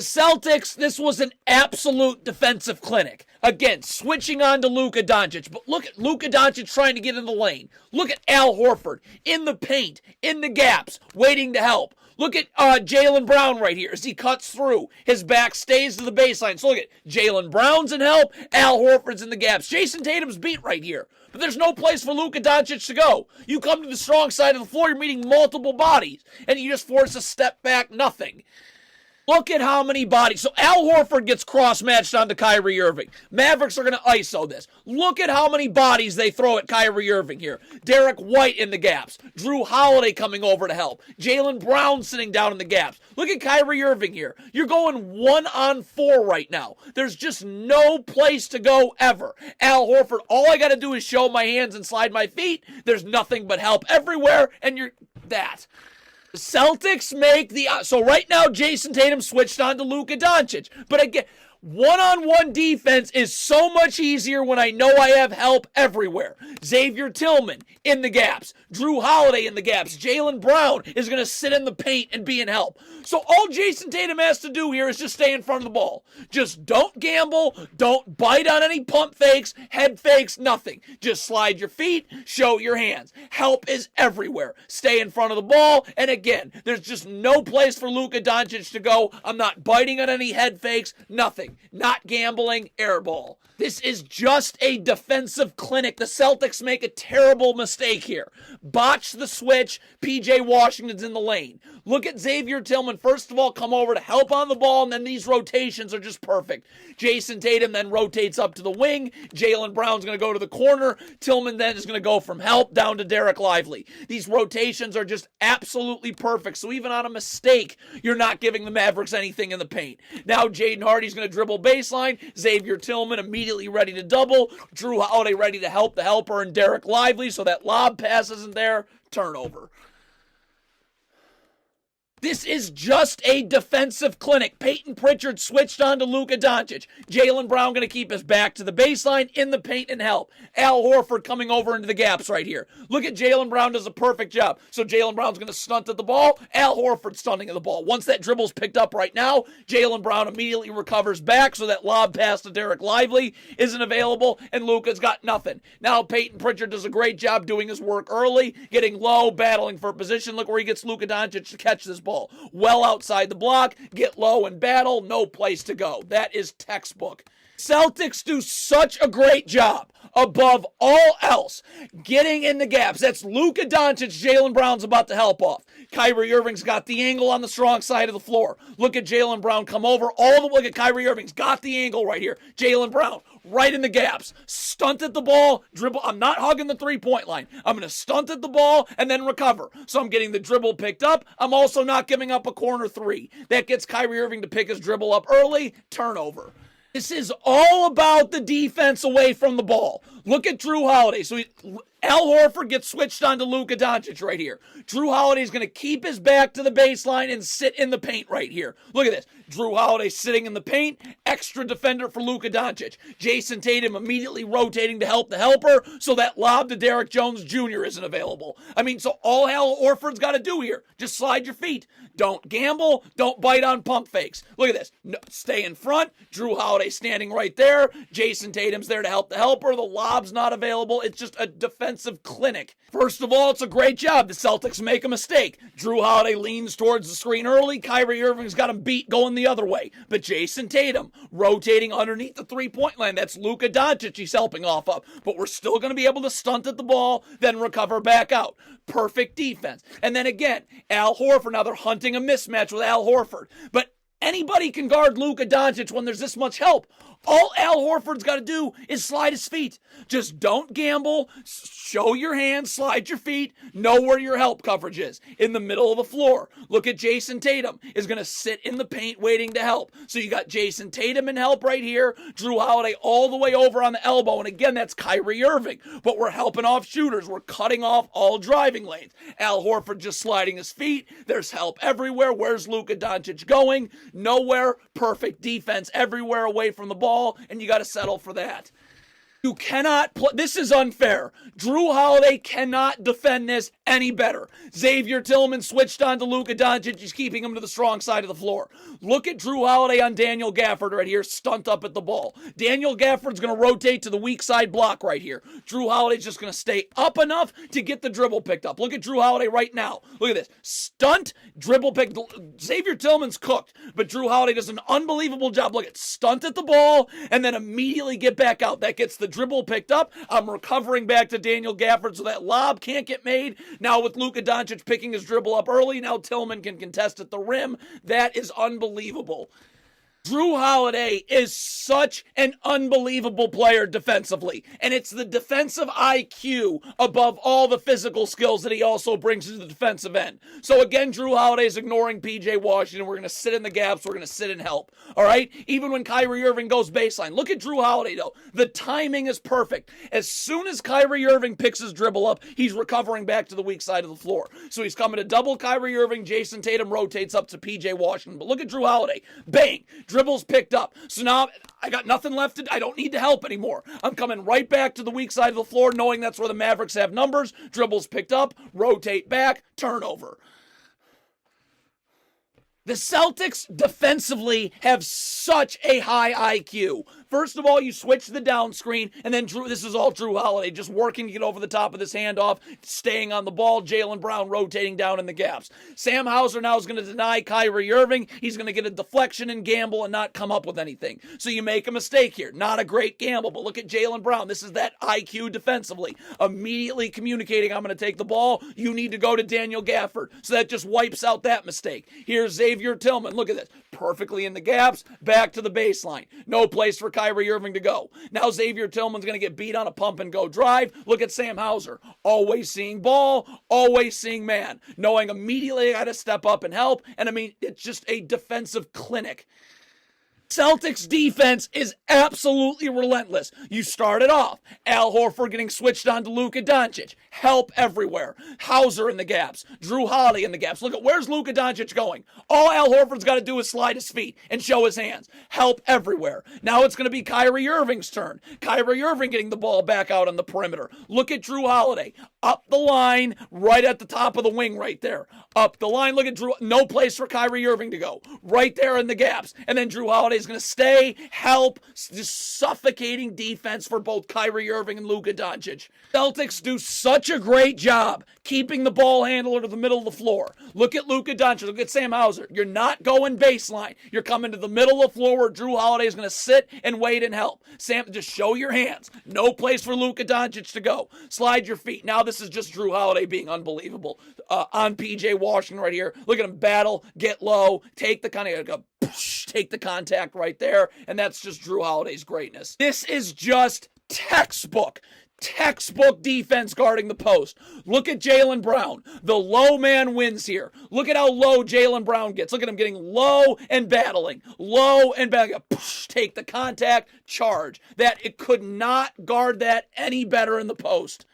Celtics, this was an absolute defensive clinic. Again, switching on to Luka Dončić. But look at Luka Dončić trying to get in the lane. Look at Al Horford in the paint, in the gaps, waiting to help. Look at Jaylen Brown right here as he cuts through. His back stays to the baseline. So look at Jaylen Brown's in help. Al Horford's in the gaps. Jason Tatum's beat right here. But there's no place for Luka Dončić to go. You come to the strong side of the floor, you're meeting multiple bodies. And you just force a step back, nothing. Look at how many bodies. So Al Horford gets cross-matched onto Kyrie Irving. Mavericks are going to ISO this. Look at how many bodies they throw at Kyrie Irving here. Derek White in the gaps. Jrue Holiday coming over to help. Jaylen Brown sitting down in the gaps. Look at Kyrie Irving here. You're going 1-on-4 right now. There's just no place to go ever. Al Horford, all I got to do is show my hands and slide my feet. There's nothing but help everywhere, and you're that. The Celtics make the... So right now, Jason Tatum switched on to Luka Dončić. But again, one-on-one defense is so much easier when I know I have help everywhere. Xavier Tillman in the gaps. Jrue Holiday in the gaps. Jaylen Brown is going to sit in the paint and be in help. So all Jason Tatum has to do here is just stay in front of the ball. Just don't gamble. Don't bite on any pump fakes, head fakes, nothing. Just slide your feet, show your hands. Help is everywhere. Stay in front of the ball. And again, there's just no place for Luka Dončić to go. I'm not biting on any head fakes, nothing. Not gambling, air ball. This is just a defensive clinic. The Celtics make a terrible mistake here. Botch the switch. PJ Washington's in the lane. Look at Xavier Tillman, first of all, come over to help on the ball, and then these rotations are just perfect. Jason Tatum then rotates up to the wing. Jaylen Brown's going to go to the corner. Tillman then is going to go from help down to Derek Lively. These rotations are just absolutely perfect. So even on a mistake, you're not giving the Mavericks anything in the paint. Now Jaden Hardy's going to dribble baseline. Xavier Tillman immediately ready to double. Jrue Holiday ready to help the helper and Derek Lively, so that lob pass isn't there. Turnover. This is just a defensive clinic. Peyton Pritchard switched on to Luka Dončić. Jaylen Brown going to keep his back to the baseline, in the paint and help. Al Horford coming over into the gaps right here. Look at Jaylen Brown does a perfect job. So Jaylen Brown's going to stunt at the ball. Al Horford stunting at the ball. Once that dribble's picked up right now, Jaylen Brown immediately recovers back so that lob pass to Derek Lively isn't available, and Luka's got nothing. Now Peyton Pritchard does a great job doing his work early, getting low, battling for position. Look where he gets Luka Dončić to catch this ball. Well outside the block, get low and battle, no place to go. That is textbook. Celtics do such a great job, above all else, getting in the gaps. That's Luka Dončić. Jaylen Brown's about to help off. Kyrie Irving's got the angle on the strong side of the floor. Look at Jaylen Brown come over. Look at Kyrie Irving's got the angle right here. Jaylen Brown right in the gaps. Stunt at the ball, dribble. I'm not hugging the three-point line. I'm going to stunt at the ball and then recover. So I'm getting the dribble picked up. I'm also not giving up a corner three. That gets Kyrie Irving to pick his dribble up early. Turnover. This is all about the defense away from the ball. Look at Jrue Holiday. So Al Horford gets switched on to Luka Dončić right here. Jrue Holiday is going to keep his back to the baseline and sit in the paint right here. Look at this. Jrue Holiday sitting in the paint. Extra defender for Luka Dončić. Jason Tatum immediately rotating to help the helper so that lob to Derek Jones Jr. isn't available. I mean, so all Al Horford's got to do here, just slide your feet. Don't gamble. Don't bite on pump fakes. Look at this. No, stay in front. Jrue Holiday standing right there. Jason Tatum's there to help the helper. The lob's not available. It's just a defensive clinic. First of all, it's a great job. The Celtics make a mistake. Jrue Holiday leans towards the screen early. Kyrie Irving's got him beat going the other way. But Jason Tatum rotating underneath the three-point line. That's Luka Dončić he's helping off of. But we're still going to be able to stunt at the ball, then recover back out. Perfect defense. And then again, Al Horford. Now they're hunting a mismatch with Al Horford. But anybody can guard Luka Dončić when there's this much help. All Al Horford's got to do is slide his feet. Just don't gamble. Show your hands, slide your feet, know where your help coverage is. In the middle of the floor. Look at Jason Tatum is going to sit in the paint waiting to help. So you got Jason Tatum in help right here. Jrue Holiday all the way over on the elbow. And again, that's Kyrie Irving. But we're helping off shooters. We're cutting off all driving lanes. Al Horford just sliding his feet. There's help everywhere. Where's Luka Dončić going? Nowhere. Perfect defense everywhere away from the ball. And you got to settle for that. You cannot play. This is unfair. Jrue Holiday cannot defend this any better. Xavier Tillman switched on to Luka Dončić. He's keeping him to the strong side of the floor. Look at Jrue Holiday on Daniel Gafford right here, stunt up at the ball. Daniel Gafford's going to rotate to the weak side block right here. Jrue Holiday's just going to stay up enough to get the dribble picked up. Look at Jrue Holiday right now. Look at this. Stunt, dribble pick. Xavier Tillman's cooked, but Jrue Holiday does an unbelievable job. Look at stunt at the ball and then immediately get back out. That gets the dribble picked up. I'm recovering back to Daniel Gafford so that lob can't get made. Now with Luka Dončić picking his dribble up early, now Tillman can contest at the rim. That is unbelievable. Jrue Holiday is such an unbelievable player defensively, and it's the defensive IQ above all the physical skills that he also brings to the defensive end. So again, Jrue Holiday is ignoring P.J. Washington. We're going to sit in the gaps. We're going to sit and help. All right? Even when Kyrie Irving goes baseline. Look at Jrue Holiday, though. The timing is perfect. As soon as Kyrie Irving picks his dribble up, he's recovering back to the weak side of the floor. So he's coming to double Kyrie Irving. Jason Tatum rotates up to P.J. Washington. But look at Jrue Holiday. Bang! Dribbles picked up. So now I got nothing left. I don't need to help anymore. I'm coming right back to the weak side of the floor, knowing that's where the Mavericks have numbers. Dribbles picked up, rotate back, turnover. The Celtics defensively have such a high IQ. First of all, you switch to the down screen, and then this is all Jrue Holiday, just working to get over the top of this handoff, staying on the ball, Jaylen Brown rotating down in the gaps. Sam Hauser now is going to deny Kyrie Irving. He's going to get a deflection and gamble and not come up with anything. So you make a mistake here. Not a great gamble, but look at Jaylen Brown. This is that IQ defensively. Immediately communicating, I'm going to take the ball. You need to go to Daniel Gafford. So that just wipes out that mistake. Here's Xavier Tillman. Look at this. Perfectly in the gaps, back to the baseline. No place for Kyrie Irving to go. Now Xavier Tillman's going to get beat on a pump and go drive. Look at Sam Hauser. Always seeing ball, always seeing man. Knowing immediately I got to step up and help. And I mean, it's just a defensive clinic. Celtics defense is absolutely relentless. You start it off. Al Horford getting switched on to Luka Dončić. Help everywhere. Hauser in the gaps. Jrue Holiday in the gaps. Look at where's Luka Dončić going? All Al Horford's got to do is slide his feet and show his hands. Help everywhere. Now it's going to be Kyrie Irving's turn. Kyrie Irving getting the ball back out on the perimeter. Look at Jrue Holiday. Up the line, right at the top of the wing right there. Up the line, look at Jrue. No place for Kyrie Irving to go. Right there in the gaps. And then Jrue Holiday is going to stay, help, just suffocating defense for both Kyrie Irving and Luka Dončić. Celtics do such a great job keeping the ball handler to the middle of the floor. Look at Luka Dončić. Look at Sam Hauser. You're not going baseline. You're coming to the middle of the floor where Jrue Holiday is going to sit and wait and help. Sam, just show your hands. No place for Luka Dončić to go. Slide your feet. Now this is just Jrue Holiday being unbelievable. On P.J. Washington right here. Look at him battle, get low, take the take the contact right there, and that's just Jrue Holiday's greatness. This is just textbook defense guarding the post. Look at Jaylen Brown. The low man wins here. Look at how low Jaylen Brown gets. Look at him getting low and battling. Low and battling. Take the contact, charge. That it could not guard that any better in the post.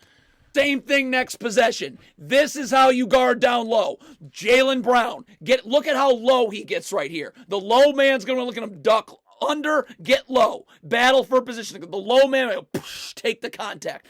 Same thing next possession. This is how you guard down low. Jaylen Brown. Look at how low he gets right here. The low man's going to look at him duck under, get low. Battle for position. The low man, take the contact.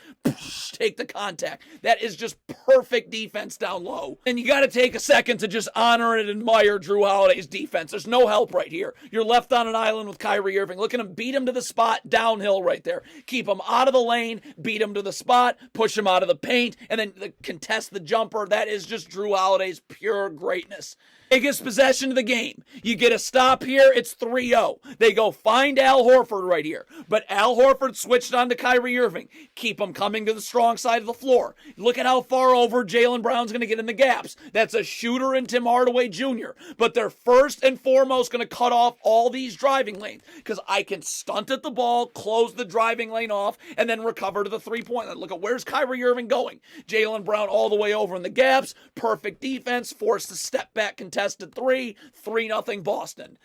Take the contact. That is just perfect defense down low. And you got to take a second to just honor and admire Jrue Holiday's defense. There's no help right here. You're left on an island with Kyrie Irving. Look at him beat him to the spot downhill right there. Keep him out of the lane, beat him to the spot, push him out of the paint, and then contest the jumper. That is just Jrue Holiday's pure greatness. Biggest possession of the game. You get a stop here, it's 3-0. They go find Al Horford right here. But Al Horford switched on to Kyrie Irving. Keep him coming to the strong side of the floor. Look at how far over Jaylen Brown's going to get in the gaps. That's a shooter in Tim Hardaway Jr. But they're first and foremost going to cut off all these driving lanes. Because I can stunt at the ball, close the driving lane off, and then recover to the three-point line. Look at where's Kyrie Irving going. Jaylen Brown all the way over in the gaps. Perfect defense, forced to step back contested 3-0 Boston.